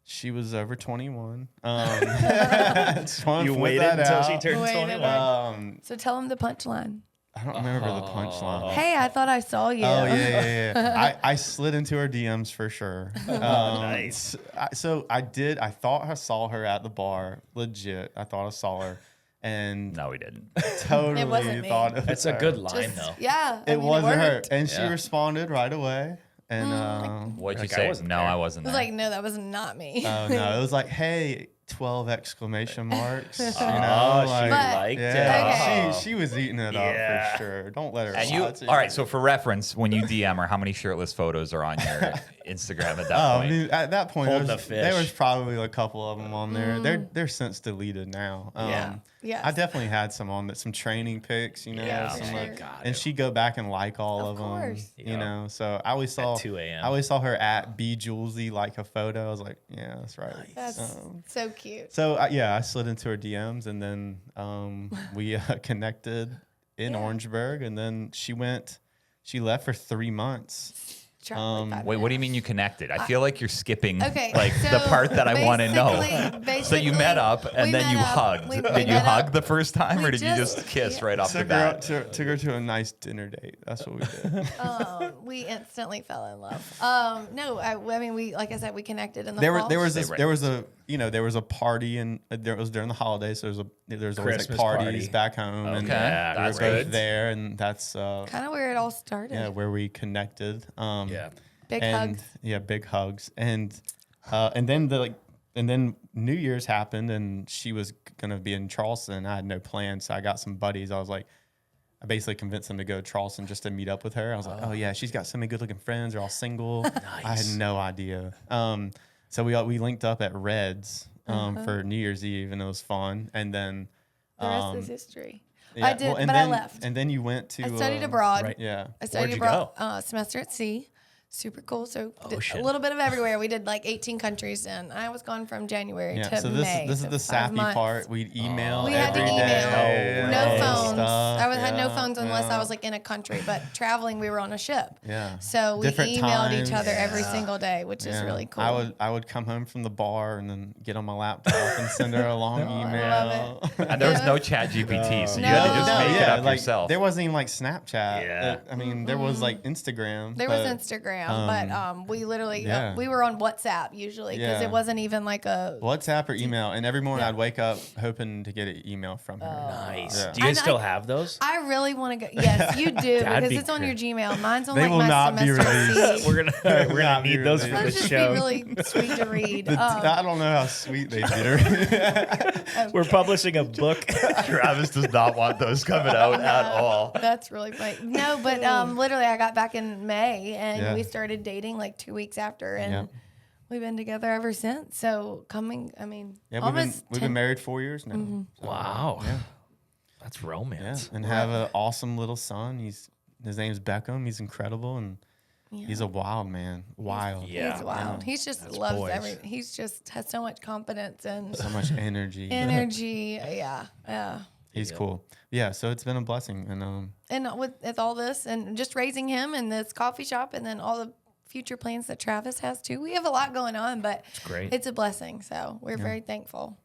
She was over 21. Just wanna You point waited that until she out. turned Waited. 21. So tell him the punchline. I don't remember the punchline. Hey, I thought I saw you. Oh yeah. I slid into her DMs for sure. Nice. So I did. I thought I saw her at the bar. Legit, I thought I saw her, and No, we didn't. totally It wasn't me. thought it was That's a her. good line, Just- though. Yeah. I It mean, wasn't her, worked. and she Yeah. responded right away. And What'd you Like, I say? wasn't No, there. I wasn't I there. was like, no, that was not me. oh no, it was like, hey, 12 exclamation marks. You know, Oh, she like, liked yeah, it. Okay. she was eating it up Yeah. for sure. Don't let her. And you, lie to all right. So for reference, when you DM her, how many shirtless photos are on your Instagram at that Oh, I point? mean, at that point, Holding there a was, fish. there was probably a couple of them on there. They're since deleted now. Yeah. Yes. I definitely had some on that, some training pics, you know, Yeah. some For like, sure. God, and she'd go back and like all Of of, course. them, Yeah. you know. So I always saw 2 a.m.. I always saw her at B Julesy like a photo. I was like, yeah, that's right. That's so cute. So yeah, I slid into her DMs, and then we connected in Yeah. Orangeburg, and then she left for 3 months. Try like 5 Wait, what do you mean you connected? I feel like you're skipping Okay, like the so part that I want to know. basically- So you met up and we then met you up. hugged. We Did you met hug up. the first time, We or did you just- just kiss yeah. right off the Took her, bat? took her to a nice dinner date. That's what we did. We instantly fell in love. No, I mean, we, like I said, we connected in the there fall. was Stay this, right. there was a there was a party, and there was during the holidays. So there's always Christmas like parties party. back home, and Okay, Yeah, we were that's both good. there, and that's kind of where it all started. yeah where we connected. Yeah. Big and hug. yeah, big hugs, and then New Year's happened, and she was gonna be in Charleston. I had no plans, so I got some buddies. I basically convinced them to go to Charleston just to meet up with her. I was like, oh yeah, she's got so many good looking friends. They're all single. I had no idea. So we linked up at Red's for New Year's Eve, and it was fun. And then The rest is history. yeah, I did, well, and but then, I left. And then you went to I studied abroad. right. Yeah. I studied Where'd you abroad semester at sea. Super cool. So did Ocean. a little bit of everywhere. We did like 18 countries, and I was gone from January Yeah, to so this May. this so is the 5 sappy months. part. We'd email. We had to every email. day, No and phones. stuff. I had no Yeah, phones unless yeah. I was like in a country, but traveling, we were on a ship. Yeah. So we Different emailed each times. other every single day, which is Yeah. really cool. I would come home from the bar and then get on my laptop and send her a long email. love And there was no chat GPT, so you No. had to just No, make it yeah, up like yourself. there wasn't even like Snapchat. Yeah. I mean, there was like Instagram. There was but, Instagram, but we literally yeah. we were on WhatsApp usually because Yeah. it wasn't even like a. WhatsApp or email, and every morning Yeah. I'd wake up hoping to get an email from her. Nice. Yeah. Do you guys And still I- have those? I really want to go. Yes, you do because be it's on your great. Gmail. Mine's on They like will my not be semester released. C. We're gonna Not need those for really. the Those just show. be really sweet to read. I don't know how sweet they did her. We're publishing a book. Travis does not want those coming out at all. That's really funny. No, but literally, I got back in May and Yeah. we started dating like 2 weeks after, and Yeah. we've been together ever since. So Yeah, we've been almost we've 10 been married 4 years now. So, Wow. Yeah. That's Yeah, romance. and have an awesome little son. His name's Beckham. He's incredible, and he's a wild man. Wild. Yeah. He's wild. Yeah. He's just That's loves boys. everything. He's just has so much confidence and So much energy. energy. Yeah. He's cool. Yeah, so it's been a blessing, and And with all this and just raising him and this coffee shop and then all the future plans that Travis has too. We have a lot going on, but great. it's a blessing. So we're very thankful.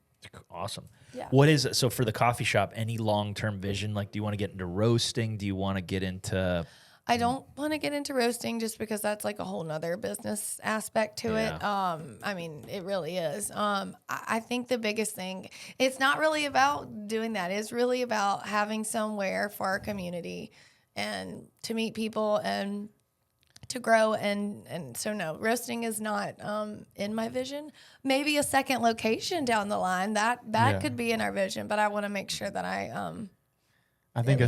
Awesome. Yeah. What is so for the coffee shop? Any long term vision? Like, do you want to get into roasting? Do you want to get into? I don't want to get into roasting just because that's like a whole nother business aspect to it. I mean, it really is. I think the biggest thing, it's not really about doing that. It's really about having somewhere for our community and to meet people and to grow. And so no, roasting is not in my vision. Maybe a second location down the line that Yeah. could be in our vision, but I want to make sure that I think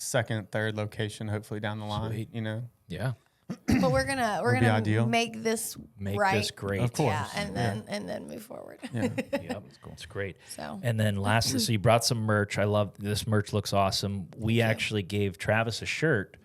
second, third location, hopefully down the line. Sweet. Yeah. but we're gonna Would be ideal. make this Make right. this great. Of course. Yeah, and then move forward. Yeah. Yep. It's great. So And then lastly, so you brought some merch. I love this merch. Looks awesome. We actually gave Travis a shirt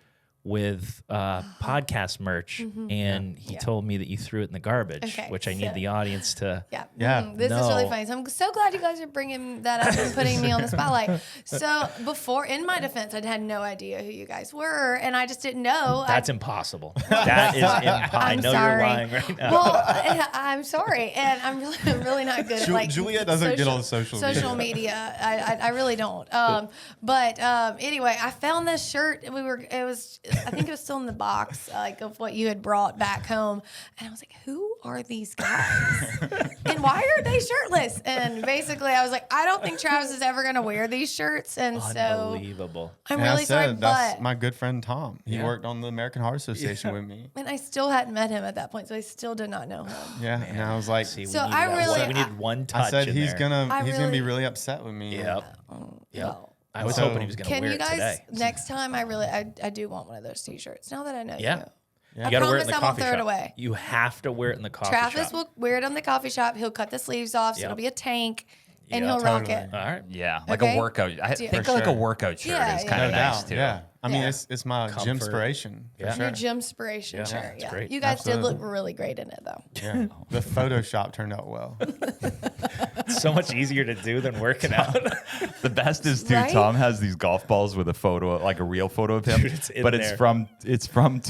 with podcast merch, and he told me that you threw it in the garbage, Okay, which I need so- the audience to. Yeah. Yeah. This is really No. funny. So I'm so glad you guys are bringing that up and putting me on the spotlight. So before, in my defense, I had no idea who you guys were, and I just didn't know. That's impossible. That is impossible. I I'm know sorry. you're lying right now. Well, I'm sorry, and I'm really not good at like Julia doesn't get on social media. I really don't. But anyway, I found this shirt. I think it was still in the box, like of what you had brought back home, and I was like, who are these guys? And why are they shirtless? And basically, I was like, I don't think Travis is ever going to wear these shirts, and so Unbelievable. I'm And really I sorry, said, that's but. my good friend Tom. He Yeah. worked on the American Heart Association with me. And I still hadn't met him at that point, so I still did not know him. Yeah, and I was like, See, we So need I that really- one- we need one touch. I said in he's there. gonna I gonna be really- really upset with me. Yep. Yep. No. I was So- hoping he was going to Can wear you it guys today. next time? I do want one of those T-shirts. Now that I know Yeah. you, You I got to wear it promise in the I won't coffee throw shop. it away. You have to wear it in the coffee Travis shop. will wear it on the coffee shop. He'll cut the sleeves off, so Yep. it'll be a tank, and Yeah, he'll rock totally. it. All right. Yeah, like Okay. a workout. I Yeah. think For like a sure. workout shirt Yeah, is yeah. kind No of nice doubt. too. Yeah. I mean, Yeah. it's my gym Comfort. inspiration. For Yeah. sure. Your gym inspiration Yeah, shirt. it's Yeah, great. you guys did Absolutely. look really great in it, though. Yeah. The Photoshop turned out well. It's so much easier to do than working out. The best is too. Right? Tom has these golf balls with a photo, like a real photo of him, Dude, it's in but there. it's from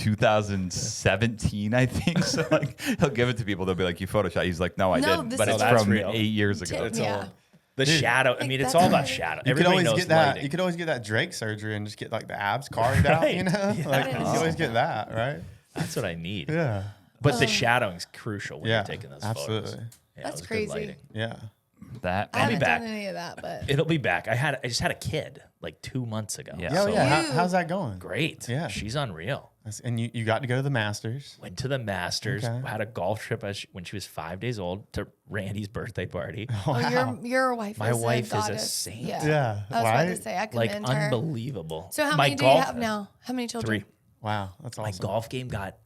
2017, I think. So like he'll give it to people. They'll be like, "You photoshopped." He's like, "No, I No, didn't." this But is it's that's from real. 8 years ago. Yeah. The shadow. I mean, it's all about shadow. You could Everybody always knows get that. lighting. You could always get that Drake surgery and just get like the abs carved out. You Right. know, Yeah. like you could always get that, right? That's what I need. Yeah. But the shadowing's crucial when Yeah. you're taking those Absolutely. photos. Yeah, That's it was good crazy. lighting. Yeah. That I I'll be haven't back. done any of that, but It'll be back. I just had a kid like 2 months ago. Yeah. Yeah. So- Yeah. You- How's that going? Great. Yeah. She's unreal. And you got to go to the Masters. Went to the Masters. Okay. Had a golf trip when she was 5 days old to Randy's birthday party. oh, your wife. My is wife is a goddess. saint. Yeah. Yeah, I was about to right? say I Like commend her. unbelievable. So how My many do you golf- have now? How many children? 3. Wow. That's awesome. My golf game got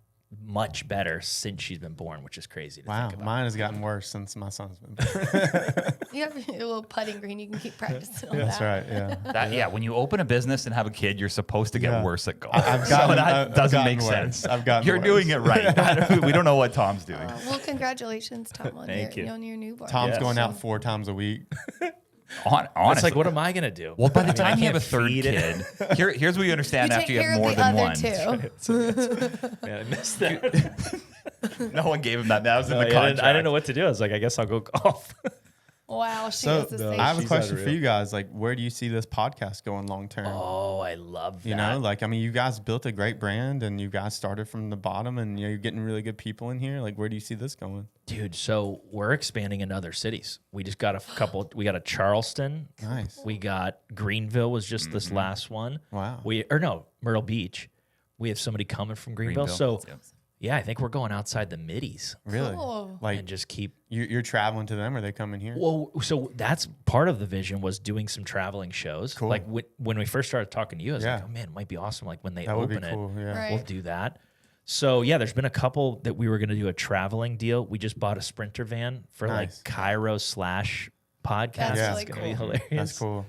much better since she's been born, which is crazy to Wow. think about. Mine has gotten worse since my son's been born. You have a little putting green. You can keep practicing on That's that. right. Yeah. That, yeah, when you open a business and have a kid, you're supposed to get Yeah. worse at golf. I've So gotten- that I've doesn't gotten make worse. sense. I've gotten You're worse. doing it right. We don't know what Tom's doing. Well, congratulations, Tom, on, Thank you. on your newborn. Tom's Yeah. going out 4 times a week. Honestly, It's like, what am I gonna do? well, by the I mean, I time you have a can't third feed kid, it. here's what you understand You after take you care have of more the than other one. two. Man, I missed that. No one gave him that. That was in No, the I contract. didn't know what to do. I was like, I guess I'll go golf. Wow, she So is the same. I have a She's question for unreal. you guys. Like, where do you see this podcast going long term? Oh, I love that. You know, like, I mean, you guys built a great brand and you guys started from the bottom and you're getting really good people in here. Like, where do you see this going? Dude, so we're expanding in other cities. We just got a couple. We got a Charleston. Nice. We got Greenville was just this last one. Wow. Myrtle Beach. We have somebody coming from Greenville. So Yeah. yeah, I think we're going outside the middies Really? Cool. Like, and just keep. you're traveling to them or they coming here? Well, so that's part of the vision was doing some traveling shows. Cool. Like when we first started talking to you, I was like, Yeah. oh man, it might be awesome. Like when they That would open be it, cool. Yeah. Right. we'll do that. So yeah, there's been a couple that we were going to do a traveling deal. We just bought a Sprinter van for Nice. like Cairo / podcast. That's Yeah. really It's gonna cool. be hilarious. That's cool.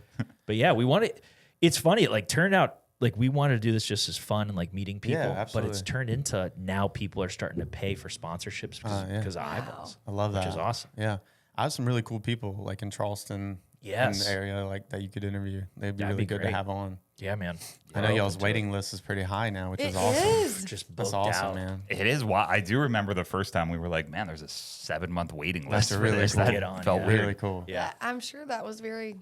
But yeah, we wanted. It's funny. It like turned out like we wanted to do this just as fun and like meeting people. But it's absolutely. turned into now people are starting to pay for sponsorships because yeah. of eyeballs. I love that. Which is awesome. Yeah. I have some really cool people like in Charleston in Yes. the area like that you could interview. They'd be That'd really be good great. to have on. Yeah, man. I know We're y'all's open to waiting list is pretty high now, which It is awesome. is. it. Just That's booked awesome, out. man. It is wild. I do remember the first time we were like, man, there's a 7-month waiting list. That's for really this. cool. That Get on, felt yeah. weird. Really cool. Yeah, I'm sure that was very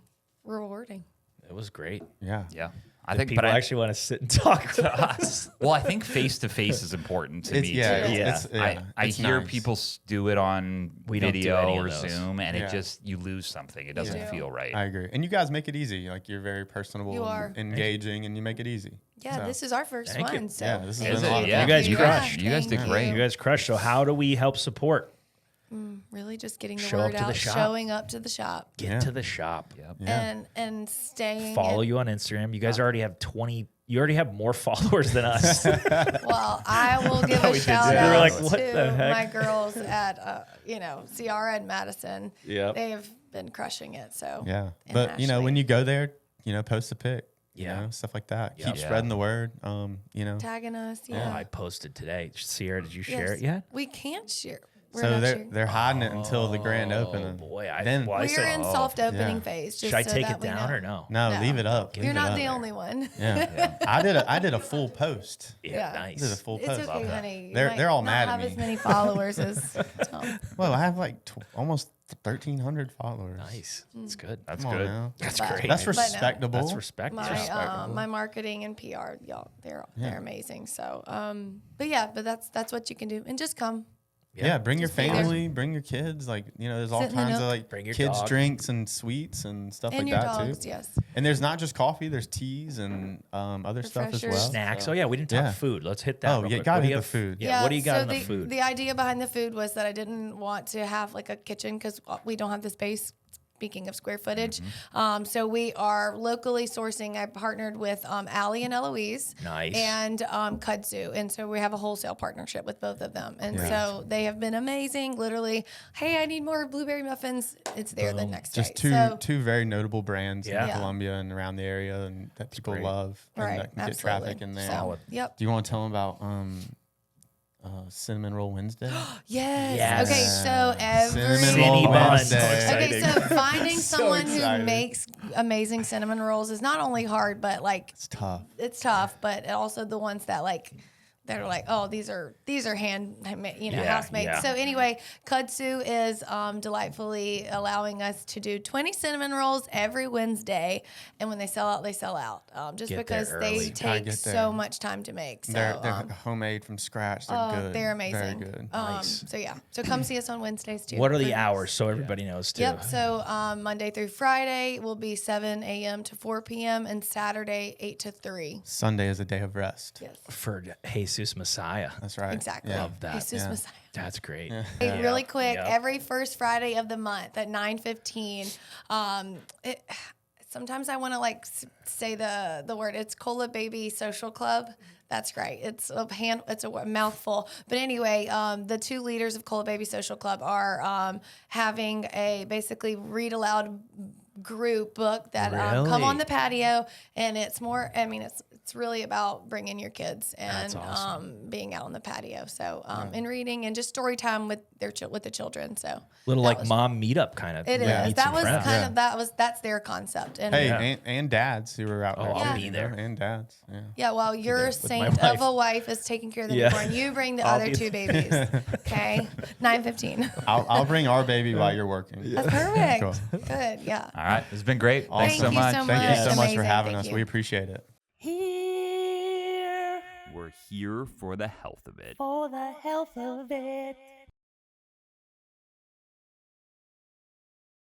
rewarding. it was great. Yeah. Yeah. I think, People but I, actually want to sit and talk with us. well, I think face to face is important to me Yeah, too. it's, I it's hear nice. people do it on We don't do video any of or those. Zoom, and Yeah. it just you lose something. It doesn't do. feel right. I agree. And you guys make it easy. Like you're very personable You and are. engaging and you make it easy. Yeah, So, this is our first Thank you. one. So Yeah, this has thank been Is a lot it? of Yeah, You guys crushed. You guys did Thank great. You guys crushed. So how do we help support? Really just getting the Show word up to the out, shop. showing up to the shop, Get Yeah. to the shop. Yeah. and staying. Follow you on Instagram. You guys already have 20. You already have more followers than us. Well, I will give We a did shout say out We were like, what the to heck? my girls at Ciara and Madison. Yep. They have been crushing it. So Yeah. and But you know, when Ashley. you go there, you know, post a pic. stuff like that. Yep. Keep spreading the word. Tagging us. Oh, Yeah. I posted today. Sierra, did you Yes. share it yet? We can't share. We're So not they're sharing. they're hiding it until the grand opening. Boy, then well, I We're said, in soft opening yeah. phase. Just should I so take that it we down know. or no? no, leave it up. You're Leave it not up. the only one. Yeah. I did a full post. Yeah, Yeah. I did a nice. full It's post. okay, honey. You They're- might they're all not mad at have me. as many followers as Tom. Well, I have like almost 1,300 followers. Nice. That's good. That's Come on good. now. That's But- great. That's But no. respectable. That's respectable. My marketing and PR, y'all, they're amazing. So, but that's what you can do, and just come. Yeah, bring your Just be there. family, bring your kids. Like, there's all Sit in the kinds of nook. like Bring your kids dog. drinks and sweets and stuff And like your that dogs, too. yes. And there's not just coffee, there's teas and other stuff as Refreshers. well. Snacks. So- Oh, yeah, we didn't talk Yeah. food. Let's hit that. Oh, real yeah, quick. gotta What do hit you the have- food. Yeah, what do you got so in the food? The idea behind the food was that I didn't want to have like a kitchen because we don't have the space. Speaking of square footage, so we are locally sourcing. I partnered with Allie and Eloise, Nice. and Kudzu, and so we have a wholesale partnership with both of them, and so they have been amazing. Literally, hey, I need more blueberry muffins. It's there the next Just day. two very notable brands Yeah. in Columbia and around the area and that people great. love and Right, that can get absolutely. traffic in there. So, yep. Do you want to tell them about Cinnamon Roll Wednesday? Yes. Yes. Okay, so every Cinnamon Cinny Roll buns. Wednesday. Okay, so finding someone who excited. makes amazing cinnamon rolls is not only hard, but like It's tough. it's tough, but also the ones that that are like, oh, these are hand, Yeah, house made. yeah. So anyway, Kudzu is delightfully allowing us to do 20 cinnamon rolls every Wednesday, and when they sell out, they sell out. Just Get there because early. they Gotta take get there. so much time to make. So They're homemade from scratch. They're good. they're amazing. Very good. Nice. So yeah, so come see us on Wednesdays too. What are the For- hours so everybody knows too? Yep. So Monday through Friday will be 7 a.m. to 4 p.m. and Saturday 8 to 3. Sunday is a day of rest. Yes. For Jesus Messiah. That's right. Exactly. Yeah. Love that. Jesus Yeah. Messiah. That's great. Hey, really quick, Yep. every first Friday of the month at 9:15. Sometimes I want to say the word. It's Cola Baby Social Club. That's right. It's a mouthful. But anyway, the two leaders of Cola Baby Social Club are having a basically read aloud group book that come Really? on the patio, and it's more. I mean, it's really about bringing your kids and That's awesome. being out on the patio. So and reading and just story time with the children. So Little that like was- mom meetup kind of. It is. meet That some was friends. kind of that's their concept. And Hey, Yeah. and dads who are out Oh, there. I'll too, be you there. know, And dads. Yeah. yeah, while your my saint of wife. a wife is taking care of the Yeah. newborn, you bring the I'll other be two babies. Okay, 9:15. I'll bring our baby while you're working. That's perfect. Cool. Good. Yeah. All right. It's been great. Thanks Thank so you much. so Thank you much. so much for Amazing. having Thank us. you. We appreciate it. We're here for the health of it. For the health of it.